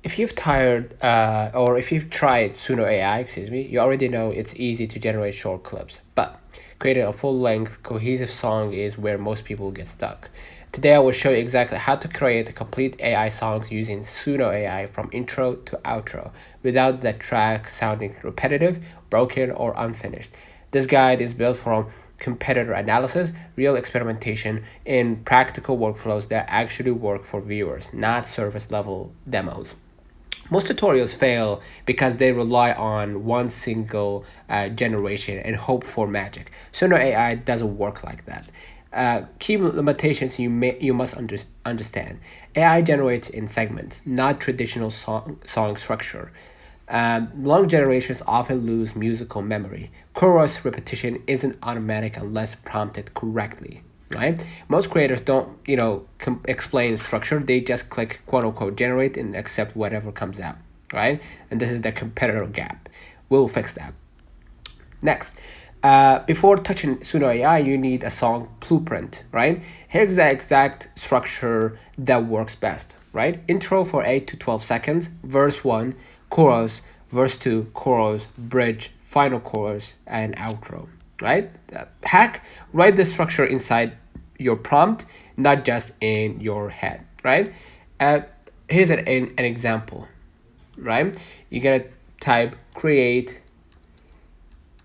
If you've or if you've tried Suno AI, you already know it's easy to generate short clips. But creating a full-length, cohesive song is where most people get stuck. Today, I will show you exactly how to create a complete AI songs using Suno AI from intro to outro, without the track sounding repetitive, broken, or unfinished. This guide is built from competitor analysis, real experimentation, and practical workflows that actually work for viewers, not service level demos. Most tutorials fail because they rely on one single generation and hope for magic. Suno AI doesn't work like that. Key limitations you must understand. AI generates in segments, not traditional song structure. Long generations often lose musical memory. Chorus repetition isn't automatic unless prompted correctly, right? Most creators don't, explain structure. They just click quote unquote generate and accept whatever comes out, right? And this is the competitor gap. We'll fix that. Next, before touching Suno AI, you need a song blueprint, right? Here's the exact structure that works best, right? Intro for 8 to 12 seconds, verse 1, chorus, verse 2, chorus, bridge, final chorus, and outro, right? Hack, write the structure inside your prompt, not just in your head, right? Here's an example, right? You gotta type create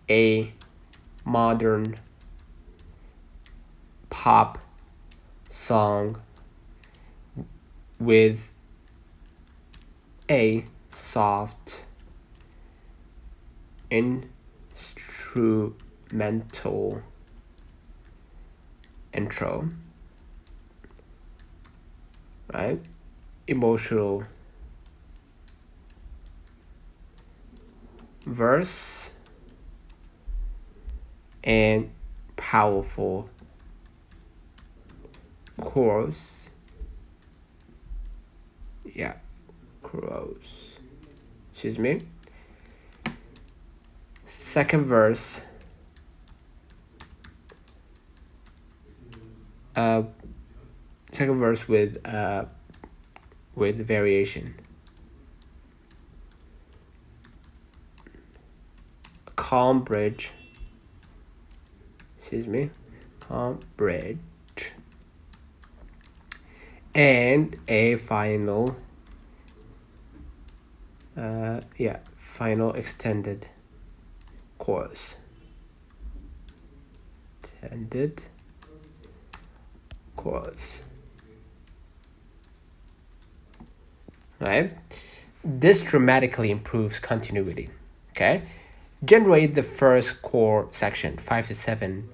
a modern pop song with a soft instrumental intro, right? Emotional verse and powerful chorus. Yeah, chorus. Excuse me. Second verse. Second verse with variation. Calm bridge. Excuse me. Calm bridge. And a final final extended chorus. Extended chorus. Right? This dramatically improves continuity. Okay? Generate the first core section, 5 to 7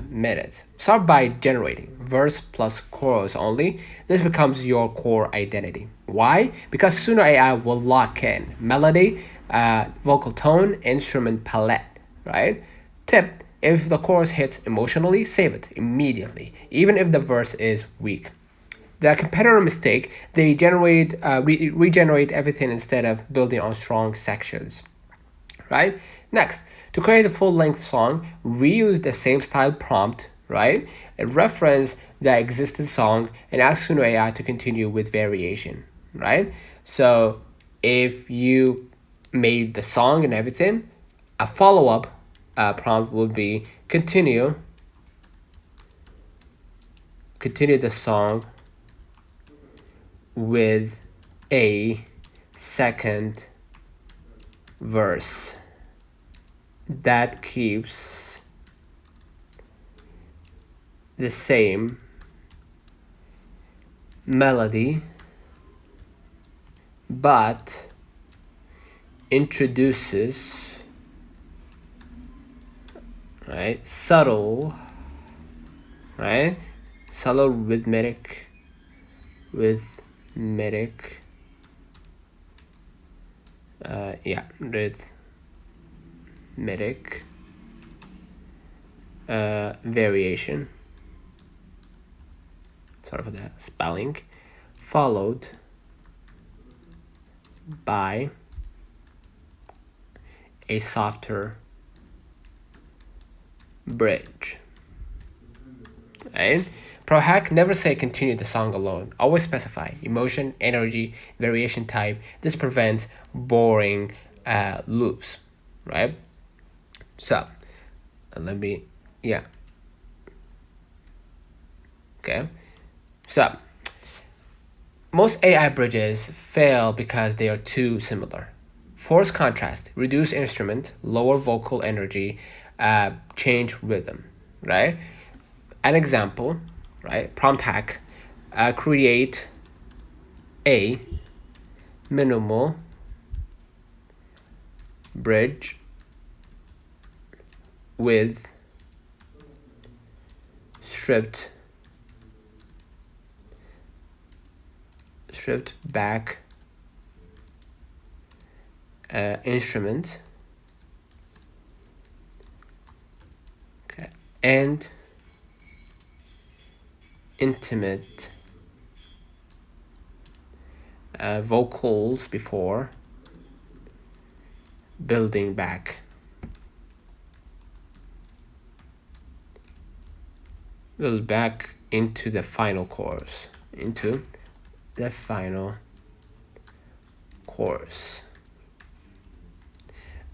minutes. Start by generating verse plus chorus only. This becomes your core identity. Why? Because Suno AI will lock in melody, vocal tone, instrument palette, right? Tip, if the chorus hits emotionally, save it immediately, even if the verse is weak. The competitor mistake, they regenerate everything instead of building on strong sections, right? Next, to create a full-length song, reuse the same style prompt, right? And reference the existing song and ask Suno AI to continue with variation, right? So if you made the song and everything, a follow-up prompt would be continue the song with a second verse that keeps the same melody but introduces, right, subtle rhythmic rhythmic variation, sorry for the spelling, followed by a softer bridge, right? Pro hack, never say continue the song alone. Always specify emotion, energy, variation type. This prevents boring loops, right? So, let me, yeah, okay. So, most AI bridges fail because they are too similar. Force contrast, reduce instrument, lower vocal energy, change rhythm, right? An example, right? Prompt hack, create a minimal bridge with stripped back instrument, okay, and intimate vocals before building back into the final chorus,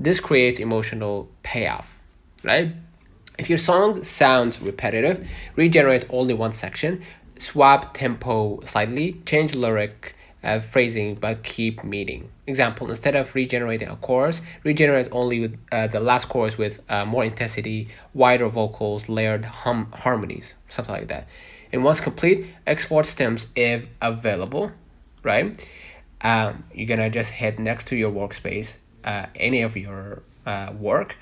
This creates emotional payoff, right? If your song sounds repetitive, regenerate only one section, swap tempo slightly, change lyric phrasing, but keep meaning. Example, instead of regenerating a chorus, regenerate only with the last chorus with more intensity, wider vocals, layered harmonies, something like that. And once complete, export stems if available, right? You're gonna just head next to your workspace, any of your work,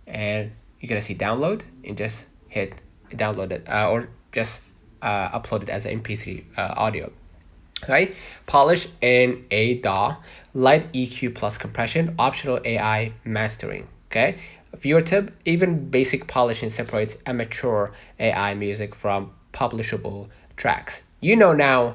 and you're gonna see download and just hit download it, or just upload it as an MP3 audio. Right? Polish in a DAW, light EQ plus compression, optional AI mastering. Okay? Viewer tip: even basic polishing separates amateur AI music from publishable tracks. You now know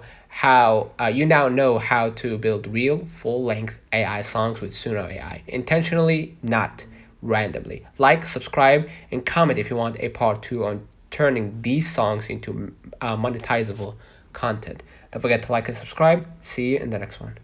how to build real full-length AI songs with Suno AI, intentionally, not randomly. Like, subscribe, and comment if you want a part 2 on turning these songs into monetizable content. Don't forget to like and subscribe. See you in the next one.